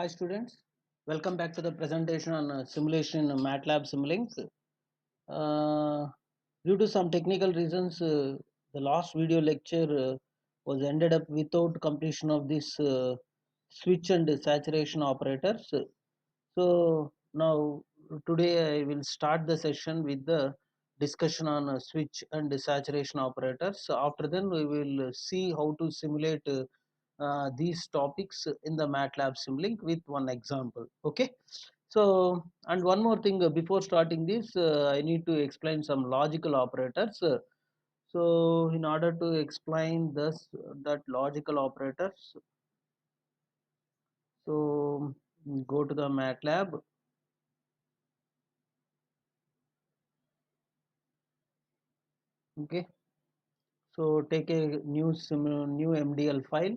Hi students, welcome back to the presentation on simulation in MATLAB Simulink. Uh, Due to some technical reasons, the last video lecture was ended up without completion of this switch and saturation operators. So now today I will start the session with the discussion on switch and saturation operators. So after then we will see how to simulate these topics in the MATLAB Simulink with one example. Okay. So and one more thing before starting this, I need to explain some logical operators. So in order to explain this that logical operators, so go to the MATLAB. Okay. So take a new MDL file.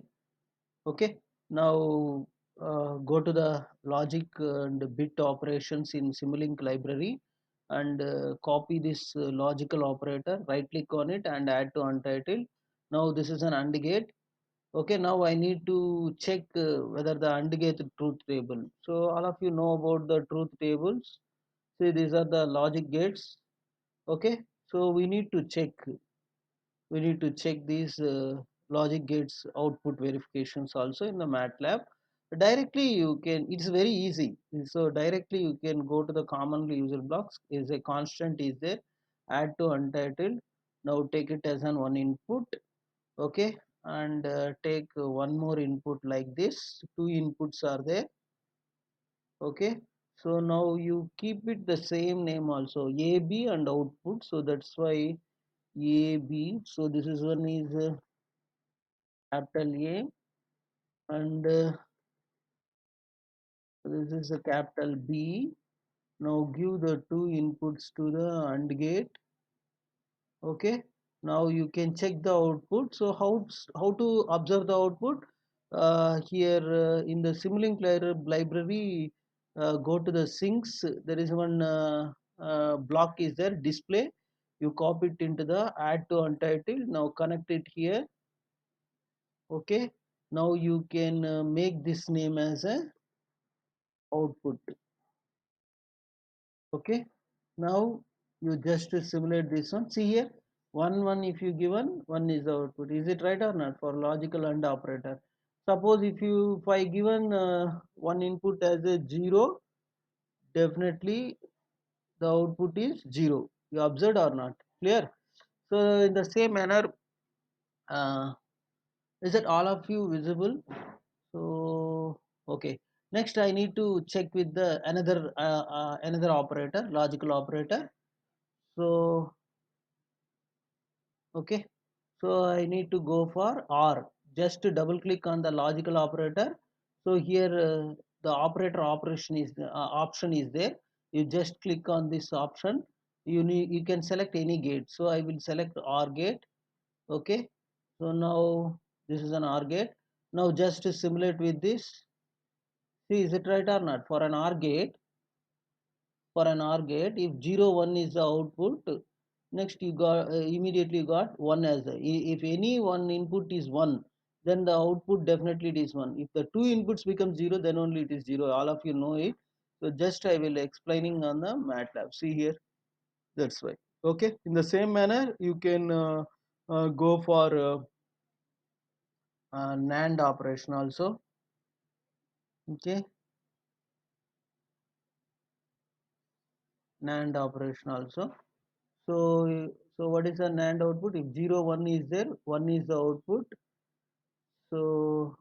Okay. Now go to the logic and bit operations in Simulink library and copy this logical operator. Right click on it and add to untitled. Now this is an AND gate. Okay. Now I need to check whether the AND gate truth table. So all of you know about the truth tables. See, these are the logic gates. Okay. So we need to check these logic gates output verifications also in the MATLAB. Directly you can, it's very easy. So directly you can go to the commonly used blocks. Is a constant is there, add to untitled. Now take it as an one input. Okay. And take one more input like this. Two inputs are there. Okay. So now you keep it the same name also, AB and output. So that's why AB. So this is one is capital A and this is a capital B. Now give the two inputs to the AND gate. Okay. Now you can check the output. So how to observe the output? Here in the Simulink library, go to the sinks. There is one block is there, display. You copy it into the add to untitled. Now connect it here. Okay. Now you can make this name as a output. Okay. Now you just simulate this one. See here, one if you given, one is the output. Is it right or not for logical AND operator? Suppose if I given one input as a 0, definitely the output is 0. You observed or not? Clear? So in the same manner, uh, is it all of you visible? So okay. Next, I need to check with the another operator, logical operator. So okay. So I need to go for OR. Just to double click on the logical operator. So here the operator option is there. You just click on this option. You can select any gate. So I will select OR gate. Okay. So now this is an OR gate. Now just to simulate with this. See, is it right or not? For an OR gate, if 0 1 is the output, next you got immediately got 1 as the, if any one input is 1, then the output definitely it is 1. If the two inputs become 0, then only it is 0. All of you know it. So just I will explaining on the MATLAB. See here, that's why. Okay. In the same manner, you can go for NAND operation also. Okay. NAND operation also. So what is the NAND output? If 0 1 is there, 1 is the output. So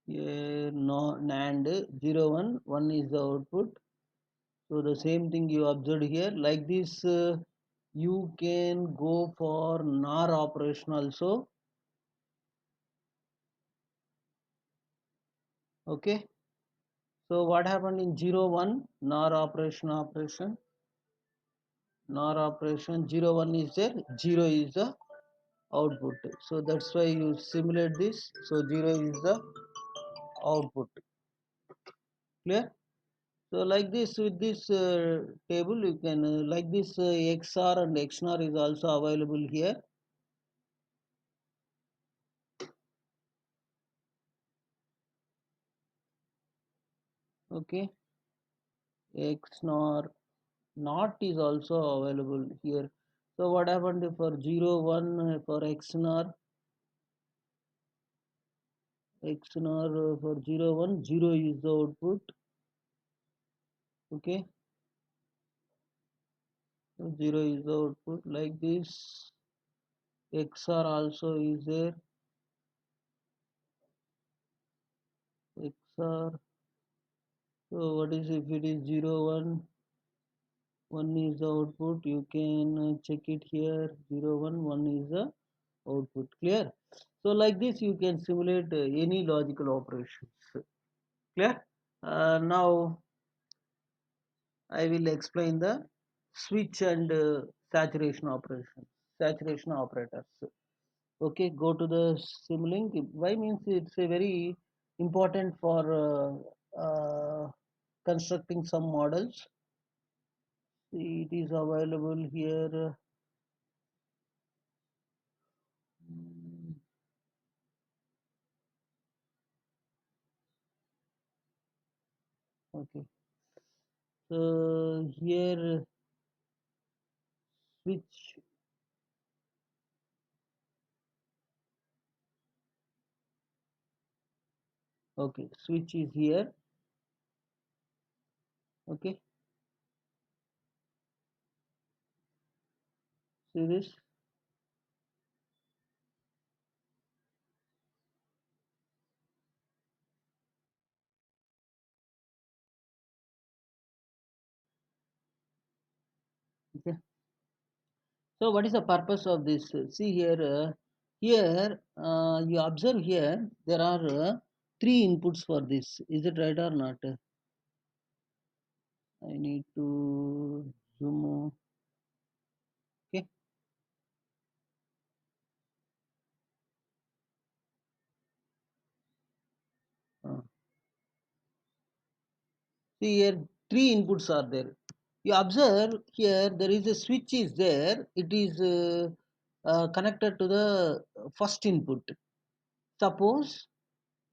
no NAND 0 1 1 is the output. So the same thing you observed here. Like this, you can go for NOR operation also. Okay. So what happened in 0 1 NOR operation 0 1 is there, 0 is the output. So that's why you simulate this. So 0 is the output. Clear? So like this with this table you can like this XR and XNOR is also available here. Okay, XNOR not is also available here. So what happened for 0 1 for XNOR for 0 1 0 is the output. Okay, so 0 is the output like this. XR also is there. XR. So what is if it is 0 1 is the output? You can check it here. 0 1 is the output. Clear? So like this you can simulate any logical operations. Clear? Now I will explain the switch and saturation operations, saturation operators. Okay, go to the Simulink. Why means it's a very important for constructing some models. It is available here. Mm, Okay, so here switch. Okay, switch is here. Okay, see this. Okay. So what is the purpose of this? See here, you observe here there are three inputs for this. Is it right or not? I need to zoom. Okay. Uh, See here, three inputs are there. You observe here there is a switch is there. It is connected to the first input. Suppose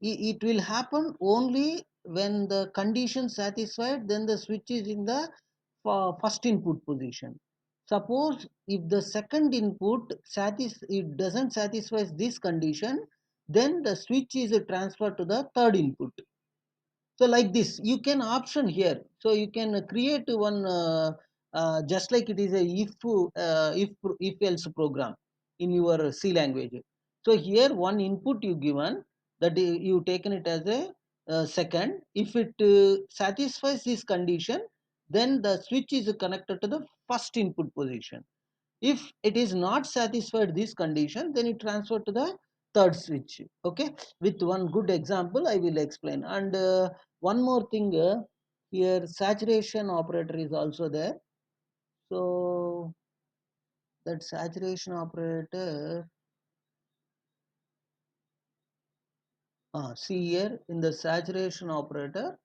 it will happen only when the condition satisfied, then the switch is in the first input position. Suppose if the second input it doesn't satisfy this condition, then the switch is transferred to the third input. So like this you can option here, so you can create one just like it is a if else program in your C language. So here one input you given, that you taken it as a second. If it satisfies this condition, then the switch is connected to the first input position. If it is not satisfied this condition, then it transfer to the third switch. Okay, with one good example I will explain. And one more thing, here saturation operator is also there. So that saturation operator, see here in the saturation operator,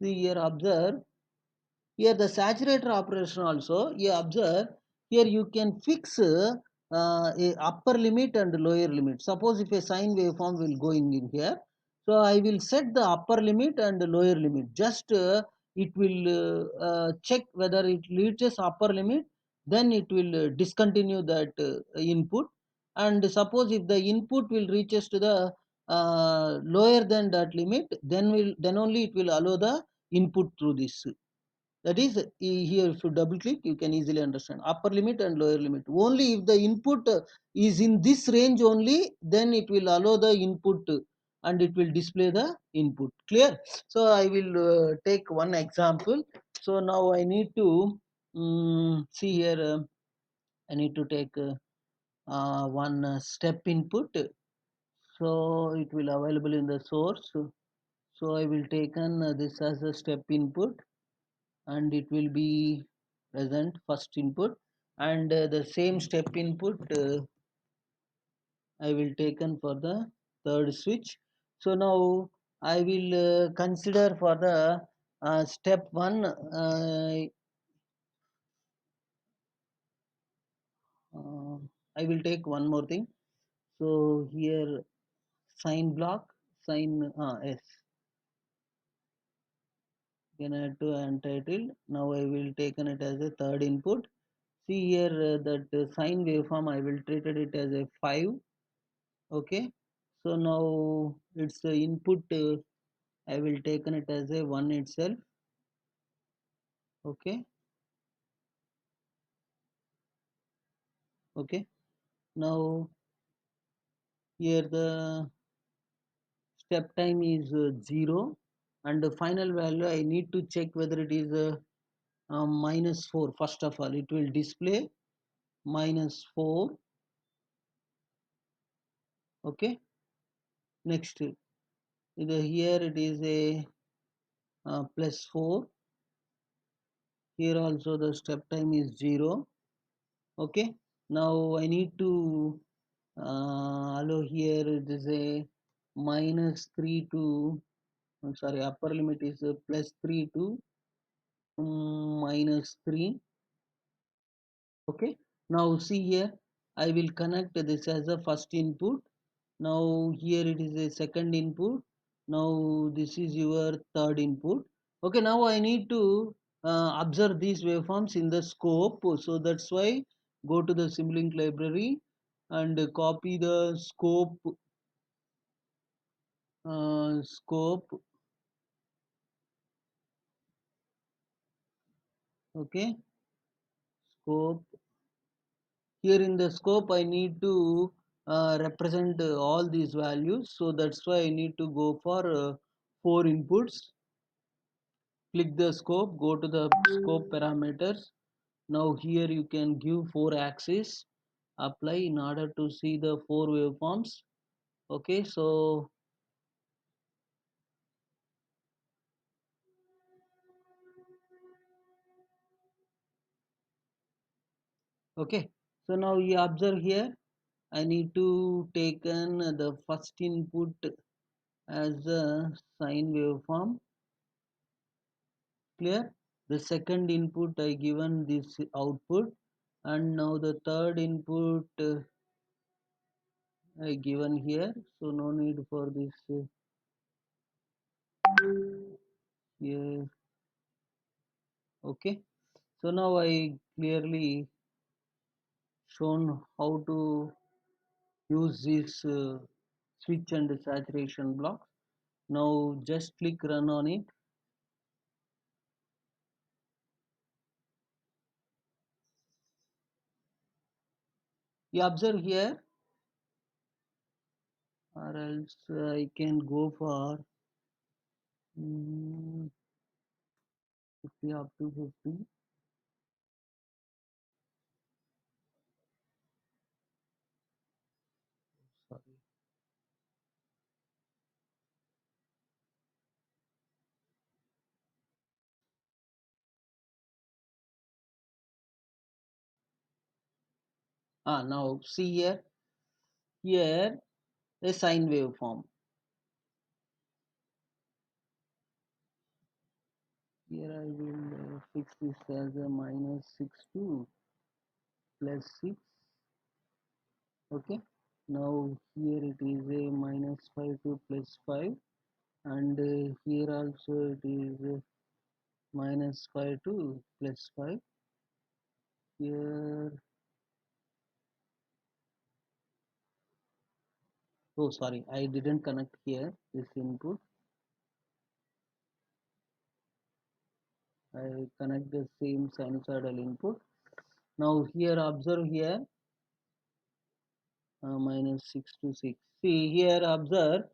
see here, observe here the saturator operation also. You observe here you can fix a upper limit and lower limit. Suppose if a sine waveform will going in here, so I will set the upper limit and the lower limit. Just it will check whether it reaches upper limit, then it will discontinue that input. And suppose if the input will reaches to the lower than that limit, then only it will allow the input through this. That is, here if you double click, you can easily understand upper limit and lower limit. Only if the input is in this range only, then it will allow the input and it will display the input. Clear? So I will take one example. So now I need to see here. I need to take one step input. So it will available in the source. So I will take this as a step input, and it will be present first input, and the same step input I will taken for the third switch. So now I will consider for the step 1, I will take one more thing. So here, sign block, sign, yes, can add to untitled. Now I will taken it as a third input. See here that sine waveform I will treated it as a 5. Okay, so now its input I will taken it as a 1 itself. Okay, okay. Now here the step time is 0, and the final value I need to check whether it is -4. First of all, it will display -4. Okay, next here it is a +4. Here also the step time is 0. Okay, now I need to allow here it is a -3 to, I'm sorry, upper limit is +3 to -3. Okay, now see here I will connect this as a first input. Now here it is a second input. Now this is your third input. Okay, now I need to observe these waveforms in the scope. So that's why go to the Simulink library and copy the scope. Okay, scope. Here in the scope I need to represent all these values, so that's why I need to go for 4 inputs. Click the scope, go to the scope parameters. Now here you can give 4 axes, apply in order to see the 4 waveforms. Okay, so okay, so now you observe here I need to take the first input as a sine waveform. Clear? The second input I given this output, and now the third input I given here, so no need for this here. Okay, so now I clearly shown how to use this switch and saturation blocks. Now just click run on it. You observe here, or else I can go for 50 up to 50. Sorry. Now see here a sine waveform. Here I will fix this as a -6 to +6. Okay, now here it is a -5 to +5, and here also it is -5 to +5. Here, oh sorry, I didn't connect here this input. I connect the same sinusoidal input. Now here observe here -6 to 6. See here observe.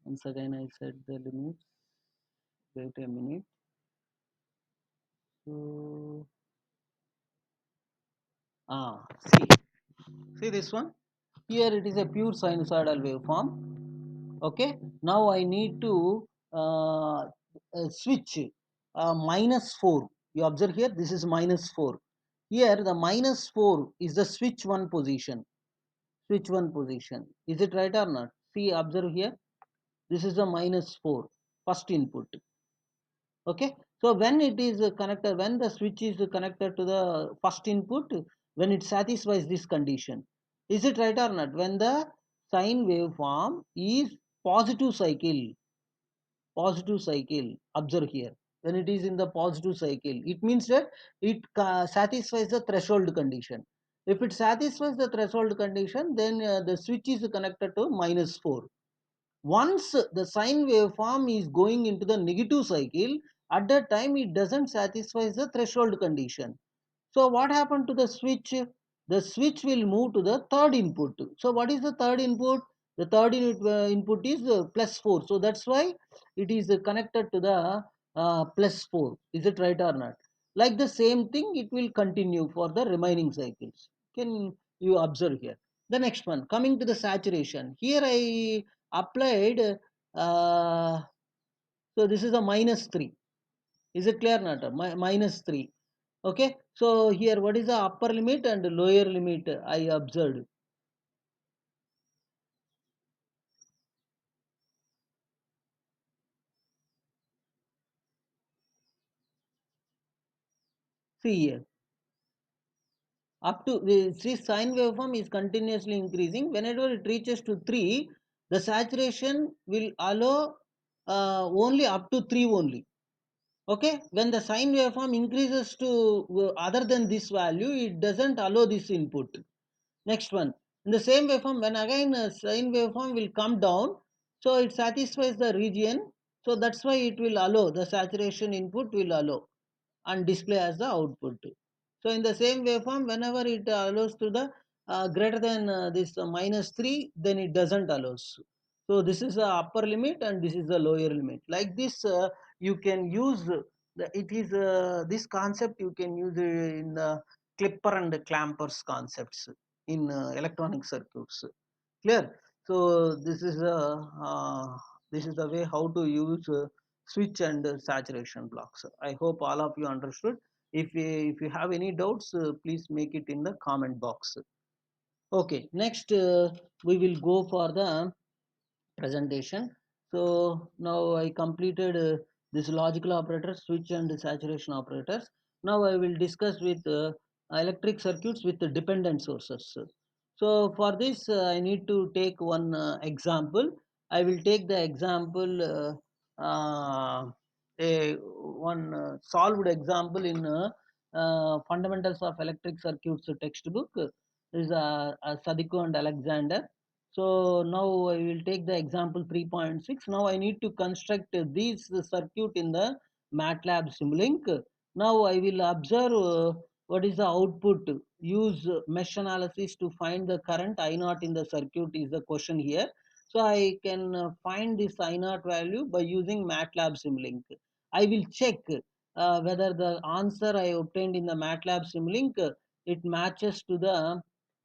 Once again I set the limits. Wait a minute. So see this one. Here it is a pure sinusoidal waveform. Okay, now I need to switch -4. You observe here this is -4. Here the -4 is the switch 1 position. Switch 1 position. Is it right or not? See, observe here. This is the -4 first input. Okay, so when it is connected, when the switch is connected to the first input, when it satisfies this condition, Is it right or not? When the sine waveform is positive cycle, positive cycle, observe here, when it is in the positive cycle, it means that it satisfies the threshold condition. If it satisfies the threshold condition, then the switch is connected to -4. Once the sine waveform is going into the negative cycle, at that time it doesn't satisfy the threshold condition. So what happened to the switch? The switch will move to the third input. So what is the third input? The third input is +4. So that's why it is connected to the +4. Is it right or not? Like the same thing, it will continue for the remaining cycles. Can you observe here? The next one, coming to the saturation. Here I applied, so this is a -3. Is it clear, not? -3. Okay, so here what is the upper limit and lower limit I observed? See here, up to see sine waveform is continuously increasing. Whenever it reaches to 3, the saturation will allow only up to 3 only. Okay, when the sine waveform increases to other than this value, it doesn't allow this input. Next one, in the same waveform, when again sine waveform will come down, so it satisfies the region. So that's why it will allow the saturation input will allow and display as the output. So in the same waveform, whenever it allows to the greater than this -3, then it doesn't allows. So this is the upper limit and this is the lower limit. Like this, you can use it is this concept you can use in the clipper and clampers concepts in electronic circuits. Clear? So this is the way how to use switch and saturation blocks. I hope all of you understood. If you have any doubts, please make it in the comment box. Okay, next we will go for the presentation. So now I completed this logical operators, switch and saturation operators. Now I will discuss with electric circuits with the dependent sources. So for this I need to take one example. I will take the example a one solved example in fundamentals of electric circuits textbook. This is Sadiko and Alexander. So now I will take the example 3.6. Now I need to construct this circuit in the MATLAB Simulink. Now I will observe what is the output. Use mesh analysis to find the current I naught in the circuit is the question here. So I can find this I naught value by using MATLAB Simulink. I will check whether the answer I obtained in the MATLAB Simulink it matches to the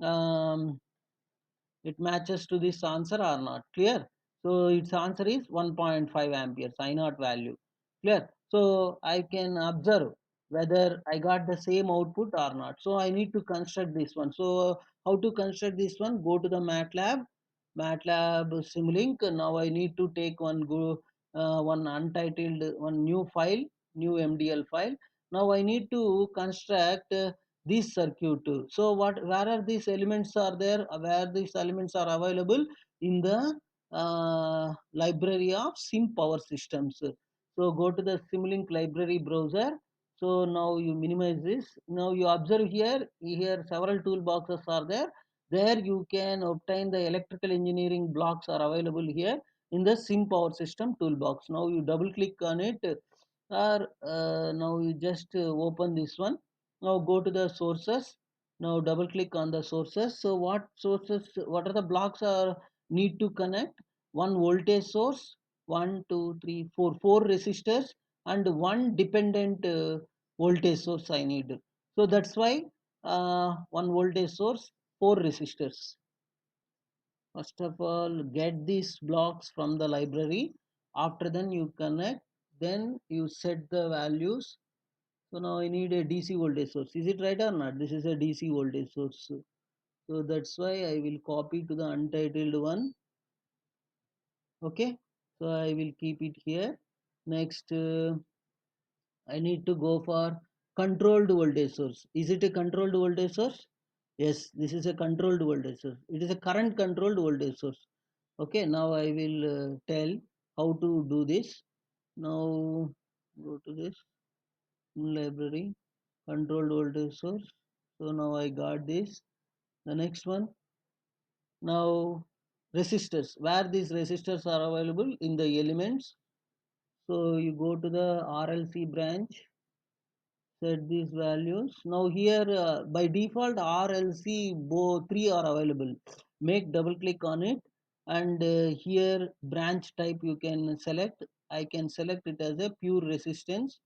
um, it matches to this answer or not. Clear? So its answer is 1.5 amperes I naught value. Clear? So I can observe whether I got the same output or not. So I need to construct this one. So how to construct this one? Go to the MATLAB Simulink. Now I need to take one untitled one new file, new MDL file. Now I need to construct this circuit. So what where are these elements are there? Where these elements are available in the library of Sim Power Systems. So go to the Simulink library browser. So now you minimize this. Now you observe here. Here several toolboxes are there. There you can obtain the electrical engineering blocks are available here in the Sim Power System toolbox. Now you double click on it, or now you just open this one. Now go to the sources. Now double click on the sources. So what sources, what are the blocks are need to connect? One voltage source, one, two, three, four resistors, and one dependent voltage source I need. So that's why one voltage source, four resistors. First of all, get these blocks from the library. After then you connect. Then you set the values. So now I need a DC voltage source. Is it right or not? This is a DC voltage source. So that's why I will copy to the untitled one. Okay. So I will keep it here. Next, I need to go for controlled voltage source. Is it a controlled voltage source? Yes, this is a controlled voltage source. It is a current controlled voltage source. Okay, now I will tell how to do this. Now go to this library, controlled voltage source. So now I got this. The next one, now resistors, where these resistors are available in the elements. So you go to the RLC branch, set these values. Now here by default RLC both three are available. Make double click on it, and here branch type you can select. I can select it as a pure resistance.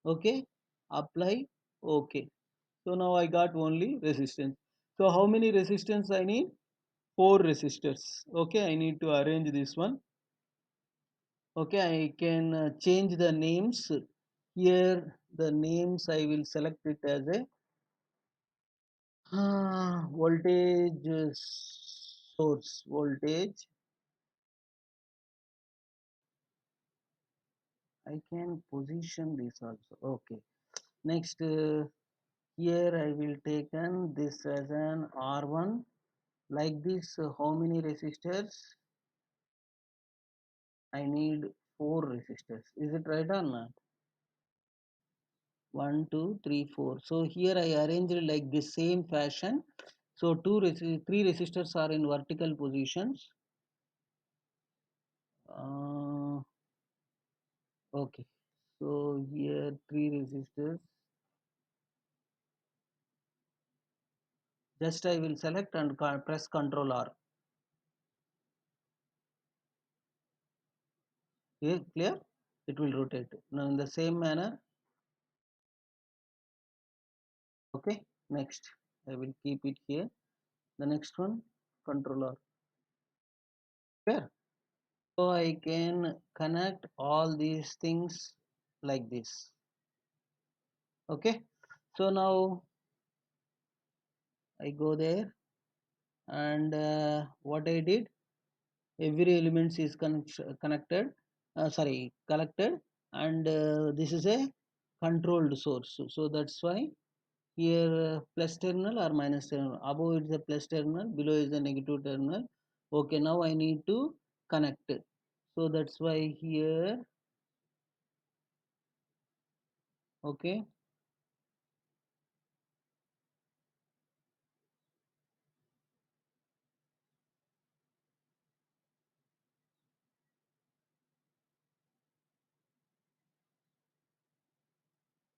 Okay, apply. Okay, so now I got only resistance. So how many resistance I need? Four resistors. Okay, I need to arrange this one. Okay, I can change the names. Here the names I will select it as a voltage source voltage. I can position this also. Okay, next here I will take this as an R1. Like this, how many resistors? I need four resistors. Is it right or not? One, two, three, four. So here I arranged it like this same fashion. So three resistors are in vertical positions. Uh, okay. So here three resistors. Just I will select and press Ctrl R. Okay, clear? It will rotate. Now in the same manner. Okay. Next, I will keep it here. The next one, Ctrl R. Clear? So I can connect all these things like this. Okay. So now I go there, and what I did, every elements is connected, sorry, collected, and this is a controlled source. So that's why here plus terminal or minus terminal, above it is a plus terminal, below is a negative terminal. Okay, now I need to connect it. So that's why here, okay,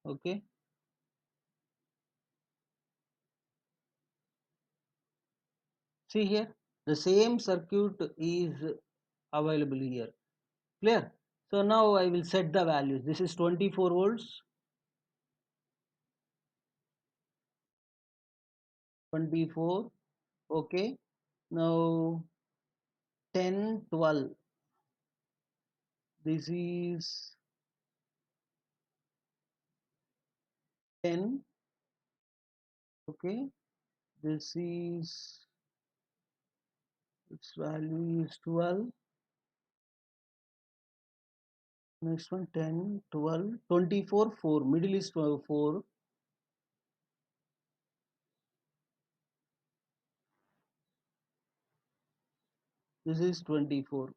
okay, see here the same circuit is available here. Clear? So now I will set the values. This is 24 volts, 24. Okay, now 10, 12. This is 10. Okay, this is, its value is 12. Next one 10, 12, 24, 4. Middle is 12, 4. This is 24.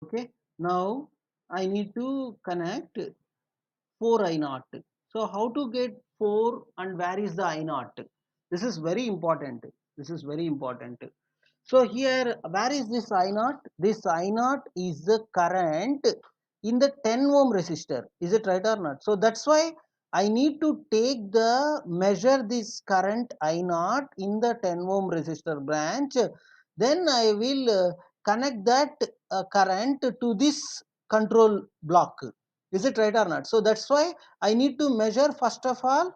Okay, now I need to connect 4 I naught. So how to get 4 and where is the I naught? This is very important. This is very important. So here, where is this I naught? This I naught is the current in the 10 ohm resistor. Is it right or not? So that's why I need to take the measure this current I naught in the 10 ohm resistor branch. Then I will connect that current to this control block. Is it right or not? So that's why I need to measure first of all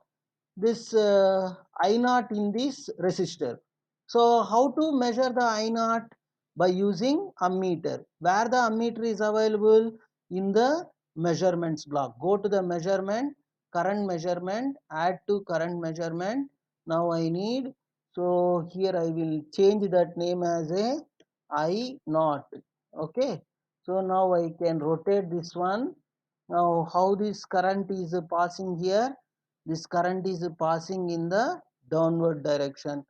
this I naught in this resistor. So how to measure the I naught? By using ammeter. Where the ammeter is available? In the measurements block. Go to the measurement, current measurement, add to current measurement. Now I need, so here I will change that name as a I naught. Okay, so now I can rotate this one. Now how this current is passing here? this current is passing in the downward direction.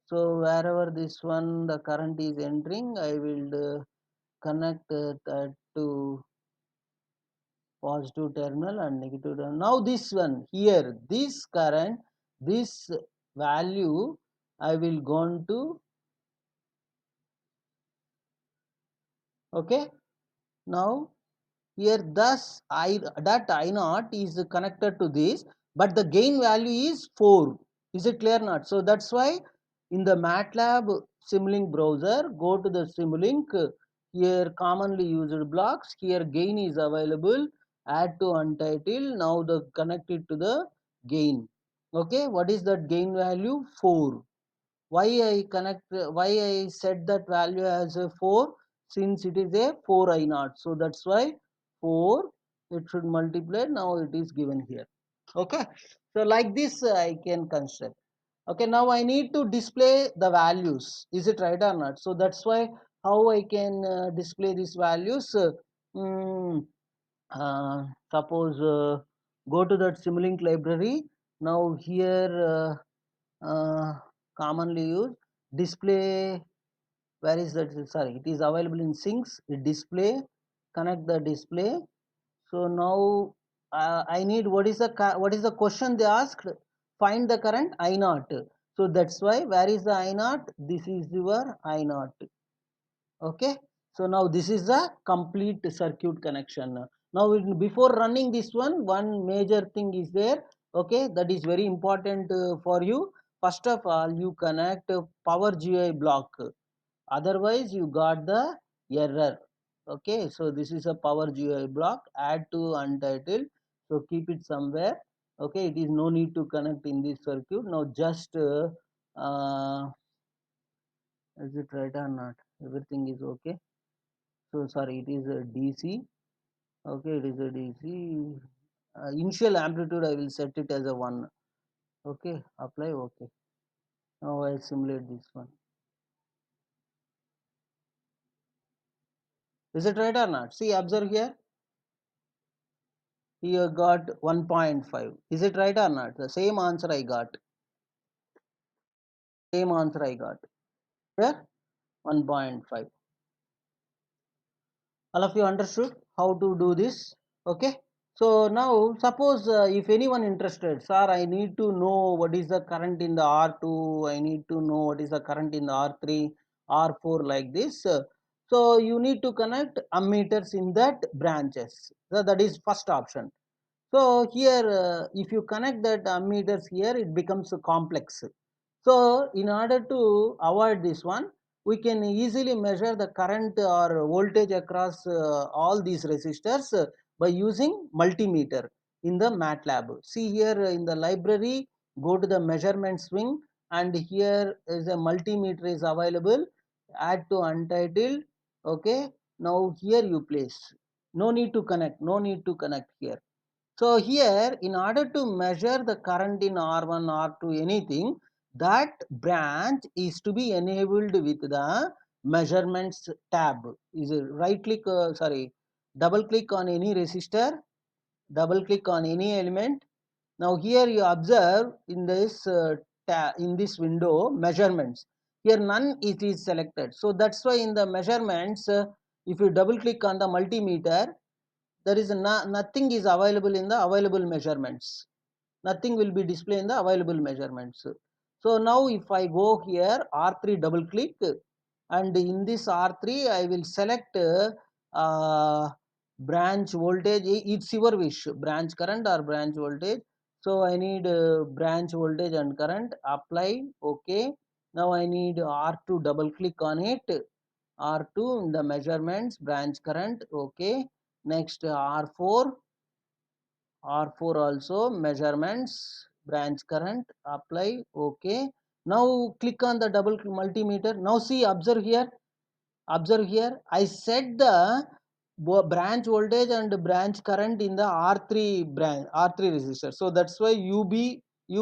So wherever this one the current is entering, I will connect that to positive terminal and negative terminal. Now this one here, this current, this value, I will go on to, okay. Now here thus that I naught is connected to this, but the gain value is 4. Is it clear not? So that's why in the MATLAB Simulink browser, go to the Simulink, here commonly used blocks, here gain is available, add to untitled, now the connect it to the gain. Okay, what is that gain value? 4. Why I set that value as a 4? Since it is a 4 I naught, so that's why 4, it should multiply, now it is given here. Okay, so like this I can construct. Okay, now I need to display the values, is it right or not? So that's why how I can display these values. mm, Suppose go to that Simulink library. Now here commonly used display, where is that? Sorry, it is available in sinks display, connect the display. So now I need, what is the question they asked? Find the current I naught. So that's why, where is the I naught? This is your I naught. Okay, so now this is the complete circuit connection. Now before running this one major thing is there. Okay, that is very important for you. First of all, you connect power GUI block, otherwise you got the error. Okay, so this is a power GUI block, add to untitled, so keep it somewhere. Okay, it is no need to connect in this circuit. Now just is it right or not? Everything is okay. So sorry, it is a DC. Okay, it is a DC. Initial amplitude I will set it as a 1. Okay, apply. Okay, now I simulate this one. Is it right or not? See, observe here. Here got 1.5. Is it right or not? The same answer I got. Same answer I got. Here 1.5. All of you understood how to do this? Okay. So now suppose if anyone interested, sir, I need to know what is the current in the R2, I need to know what is the current in the R3, R4, like this. So you need to connect ammeters in that branches. So that is first option. So here if you connect that ammeters here, it becomes complex. So in order to avoid this one, we can easily measure the current or voltage across all these resistors by using multimeter in the MATLAB. See here in the library, go to the measurement swing, and here is a multimeter is available. Add to untitled. Okay, now here you place. No need to connect. No need to connect here. So here, in order to measure the current in R1, R2, anything, that branch is to be enabled with the measurements tab. Is a right click, sorry, double click on any resistor, double click on any element. Now here you observe in this in this window measurements. Here none it is selected. So that's why in the measurements, if you double click on the multimeter, there is nothing is available in the available measurements. Nothing will be displayed in the available measurements. So now if I go here R3, double click, and in this R3 I will select branch voltage. It's your wish, branch current or branch voltage. So I need branch voltage and current, apply. Okay, now I need R2, double click on it, R2 in the measurements, branch current. Okay, next R4, R4 also measurements, branch current, apply. Okay, now click on the double multimeter. Now see, observe here, observe here, I set the branch voltage and branch current in the R3 branch, R3 resistor. So that's why UB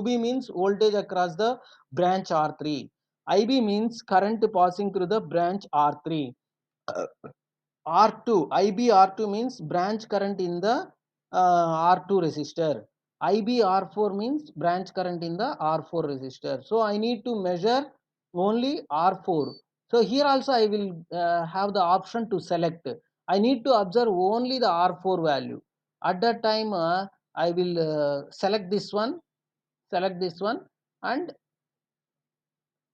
means voltage across the branch R3, IB means current passing through the branch R3. R2, IB R2 means branch current in the R2 resistor. IBR4 means branch current in the R4 resistor. So I need to measure only R4. So here also I will have the option to select. I need to observe only the R4 value. At that time I will select this one, and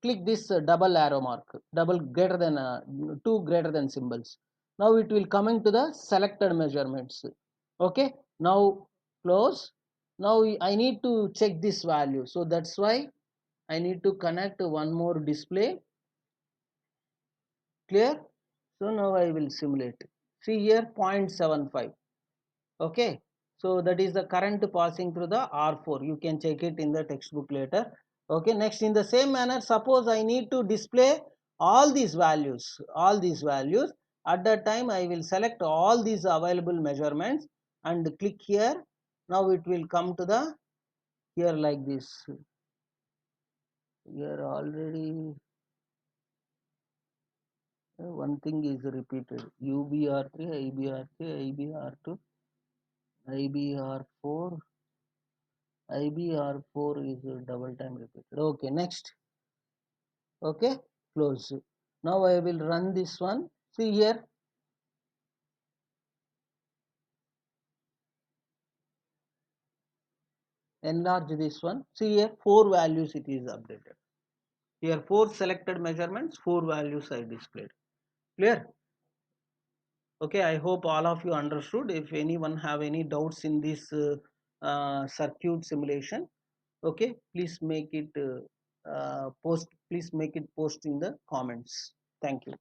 click this double arrow mark, double greater than two greater than symbols. Now it will coming to the selected measurements. Okay, now close. Now I need to check this value, so that's why I need to connect one more display. Clear? So now I will simulate. See here 0.75. Okay, so that is the current passing through the R4. You can check it in the textbook later. Okay, next in the same manner, suppose I need to display all these values. At that time I will select all these available measurements and click here. Now it will come to the here like this. Here already one thing is repeated: UBR3, IBR3, IBR2, IBR4. IBR4 is double time repeated. Okay, next. Okay, close. Now I will run this one. See here, enlarge this one. See here, four values it is updated. Here, four selected measurements, four values are displayed. Clear? Okay, I hope all of you understood. If anyone have any doubts in this circuit simulation, okay, please make it post. Please make it post in the comments. Thank you.